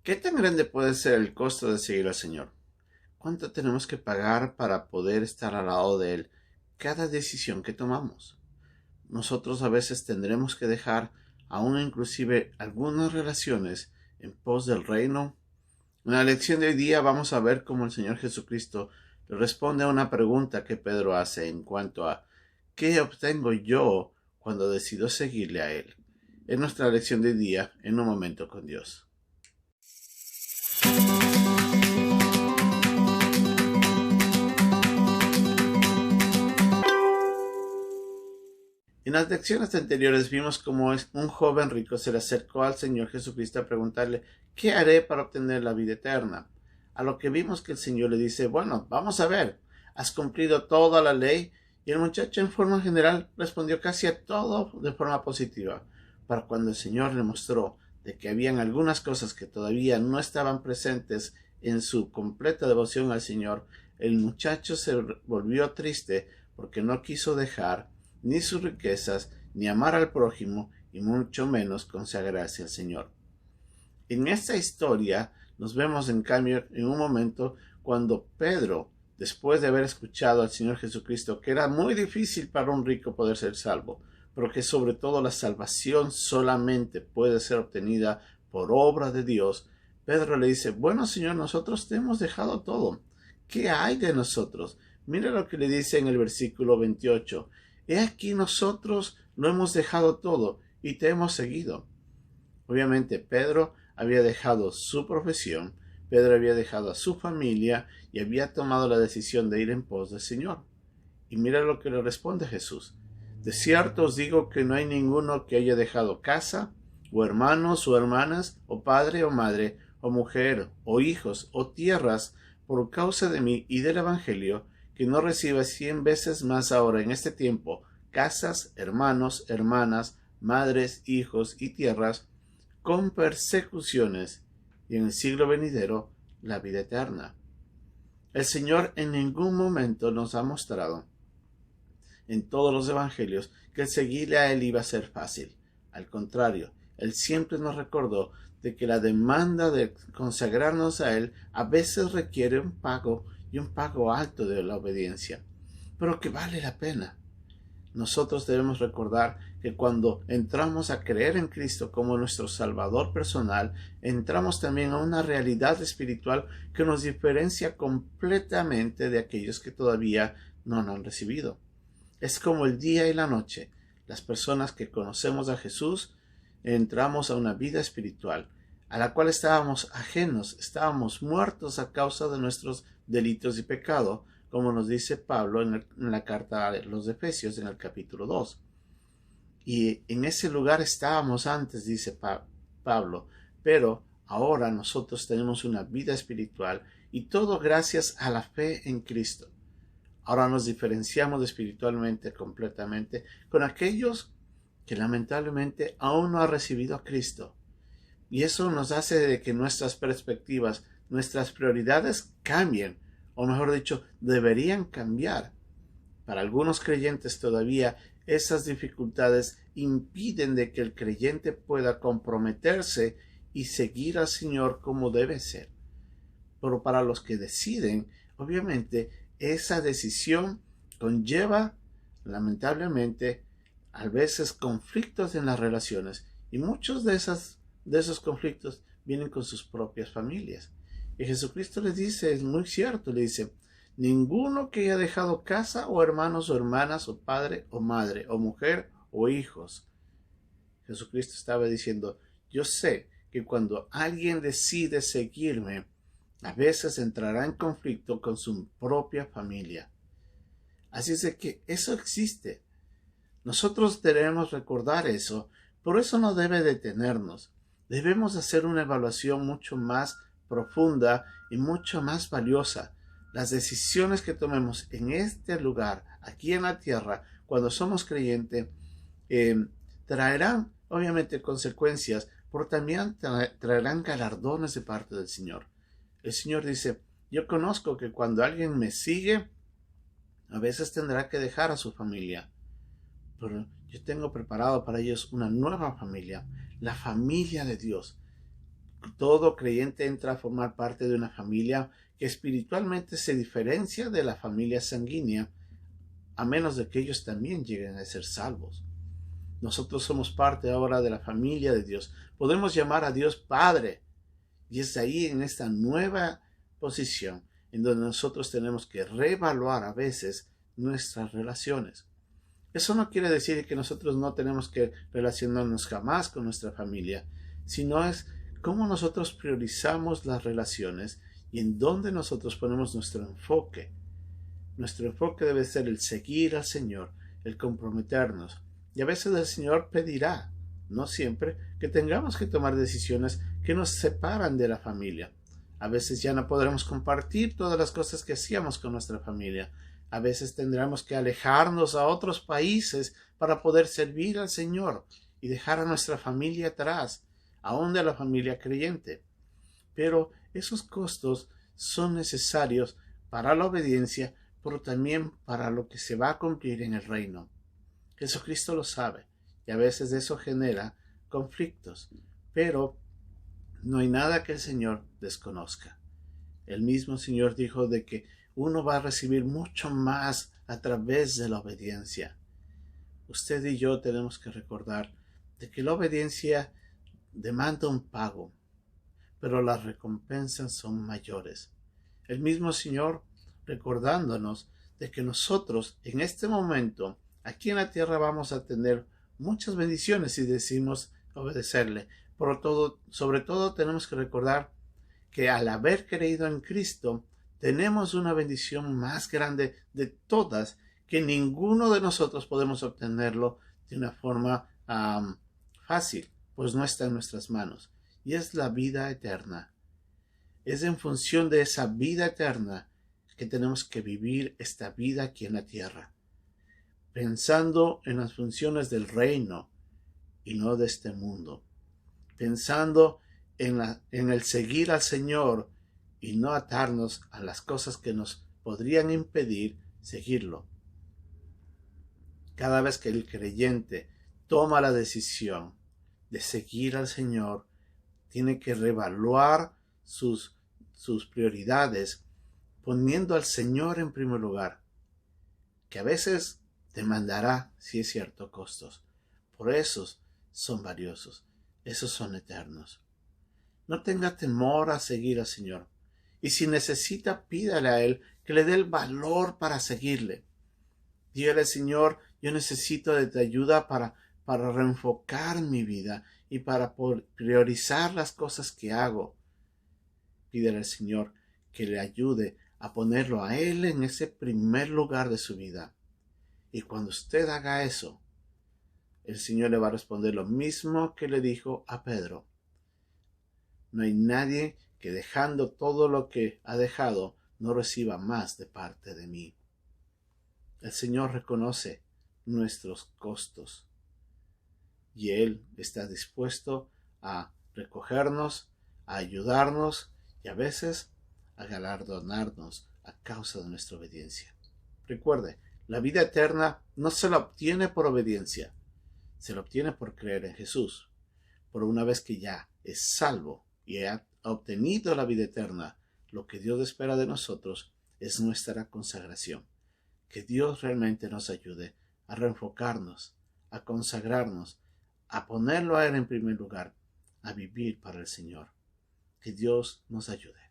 ¿Qué tan grande puede ser el costo de seguir al Señor? ¿Cuánto tenemos que pagar para poder estar al lado de Él cada decisión que tomamos? Nosotros a veces tendremos que dejar aún inclusive algunas relaciones en pos del reino. En la lección de hoy día vamos a ver cómo el Señor Jesucristo le responde a una pregunta que Pedro hace en cuanto a ¿qué obtengo yo cuando decido seguirle a Él? En nuestra lección de hoy día, en un momento con Dios. En las lecciones anteriores vimos cómo un joven rico se le acercó al Señor Jesucristo a preguntarle, ¿qué haré para obtener la vida eterna? A lo que vimos que el Señor le dice, bueno, vamos a ver, has cumplido toda la ley. Y el muchacho en forma general respondió casi a todo de forma positiva. Para cuando el Señor le mostró de que habían algunas cosas que todavía no estaban presentes en su completa devoción al Señor, el muchacho se volvió triste porque no quiso dejar ni sus riquezas, ni amar al prójimo, y mucho menos consagrarse al Señor. En esta historia nos vemos en cambio en un momento cuando Pedro, después de haber escuchado al Señor Jesucristo que era muy difícil para un rico poder ser salvo, pero que sobre todo la salvación solamente puede ser obtenida por obra de Dios, Pedro le dice, bueno Señor, nosotros te hemos dejado todo. ¿Qué hay de nosotros? Mira lo que le dice en el versículo 28. He aquí nosotros lo hemos dejado todo y te hemos seguido. Obviamente Pedro había dejado su profesión, Pedro había dejado a su familia y había tomado la decisión de ir en pos del Señor. Y mira lo que le responde Jesús. De cierto os digo que no hay ninguno que haya dejado casa, o hermanos o hermanas, o padre o madre, o mujer, o hijos, o tierras, por causa de mí y del Evangelio, que no reciba 100 veces más ahora en este tiempo casas, hermanos, hermanas, madres, hijos y tierras, con persecuciones, y en el siglo venidero la vida eterna. El Señor en ningún momento nos ha mostrado en todos los evangelios que el seguirle a Él iba a ser fácil. Al contrario, Él siempre nos recordó de que la demanda de consagrarnos a Él a veces requiere un pago y un pago alto de la obediencia, pero que vale la pena. Nosotros debemos recordar que cuando entramos a creer en Cristo como nuestro Salvador personal, entramos también a una realidad espiritual que nos diferencia completamente de aquellos que todavía no lo han recibido. Es como el día y la noche. Las personas que conocemos a Jesús entramos a una vida espiritual a la cual estábamos ajenos, estábamos muertos a causa de nuestros delitos y pecado, como nos dice Pablo en la carta a los Efesios en el capítulo 2. Y en ese lugar estábamos antes, dice Pablo, pero ahora nosotros tenemos una vida espiritual y todo gracias a la fe en Cristo. Ahora nos diferenciamos espiritualmente completamente con aquellos que lamentablemente aún no han recibido a Cristo. Y eso nos hace de que nuestras perspectivas, nuestras prioridades cambien, o mejor dicho, deberían cambiar. Para algunos creyentes todavía esas dificultades impiden de que el creyente pueda comprometerse y seguir al Señor como debe ser. Pero para los que deciden, obviamente, esa decisión conlleva, lamentablemente, a veces conflictos en las relaciones, y muchos de esos conflictos vienen con sus propias familias. Y Jesucristo les dice, es muy cierto, le dice, ninguno que haya dejado casa o hermanos o hermanas o padre o madre o mujer o hijos. Jesucristo estaba diciendo, yo sé que cuando alguien decide seguirme, a veces entrará en conflicto con su propia familia. Así es de que eso existe. Nosotros debemos recordar eso, pero eso no debe detenernos. Debemos hacer una evaluación mucho más profunda y mucho más valiosa. Las decisiones que tomemos en este lugar, aquí en la tierra, cuando somos creyentes, traerán obviamente consecuencias, pero también traerán galardones de parte del Señor. El Señor dice, yo conozco que cuando alguien me sigue, a veces tendrá que dejar a su familia, pero yo tengo preparado para ellos una nueva familia, la familia de Dios, todo creyente entra a formar parte de una familia que espiritualmente se diferencia de la familia sanguínea, a menos de que ellos también lleguen a ser salvos. Nosotros somos parte ahora de la familia de Dios. Podemos llamar a Dios Padre. Y es ahí, en esta nueva posición, en donde nosotros tenemos que reevaluar a veces nuestras relaciones. Eso no quiere decir que nosotros no tenemos que relacionarnos jamás con nuestra familia, sino es cómo nosotros priorizamos las relaciones y en dónde nosotros ponemos nuestro enfoque. Nuestro enfoque debe ser el seguir al Señor, el comprometernos. Y a veces el Señor pedirá, no siempre, que tengamos que tomar decisiones que nos separan de la familia. A veces ya no podremos compartir todas las cosas que hacíamos con nuestra familia. A veces tendremos que alejarnos a otros países para poder servir al Señor y dejar a nuestra familia atrás, aún de la familia creyente. Pero esos costos son necesarios para la obediencia, pero también para lo que se va a cumplir en el reino. Jesucristo lo sabe y a veces eso genera conflictos, pero no hay nada que el Señor desconozca. El mismo Señor dijo de que uno va a recibir mucho más a través de la obediencia. Usted y yo tenemos que recordar de que la obediencia demanda un pago, pero las recompensas son mayores. El mismo Señor recordándonos de que nosotros en este momento aquí en la tierra vamos a tener muchas bendiciones si decimos obedecerle. Sobre todo tenemos que recordar que al haber creído en Cristo tenemos una bendición más grande de todas, que ninguno de nosotros podemos obtenerlo de una forma fácil, pues no está en nuestras manos, y es la vida eterna. Es en función de esa vida eterna que tenemos que vivir esta vida aquí en la tierra, pensando en las funciones del reino y no de este mundo, pensando en el seguir al Señor y no atarnos a las cosas que nos podrían impedir seguirlo. Cada vez que el creyente toma la decisión de seguir al Señor, tiene que reevaluar sus prioridades, poniendo al Señor en primer lugar, que a veces demandará, si es cierto, costos. Por esos son valiosos, esos son eternos. No tenga temor a seguir al Señor. Y si necesita, pídale a Él que le dé el valor para seguirle. Dígale, Señor, yo necesito de tu ayuda para reenfocar mi vida y para priorizar las cosas que hago. Pídele al Señor que le ayude a ponerlo a Él en ese primer lugar de su vida. Y cuando usted haga eso, el Señor le va a responder lo mismo que le dijo a Pedro. No hay nadie que dejando todo lo que ha dejado no reciba más de parte de mí. El Señor reconoce nuestros costos y Él está dispuesto a recogernos, a ayudarnos y a veces a galardonarnos a causa de nuestra obediencia. Recuerde, la vida eterna no se la obtiene por obediencia, se la obtiene por creer en Jesús. Por una vez que ya es salvo y ha obtenido la vida eterna, lo que Dios espera de nosotros es nuestra consagración. Que Dios realmente nos ayude a reenfocarnos, a consagrarnos, a ponerlo a Él en primer lugar, a vivir para el Señor. Que Dios nos ayude.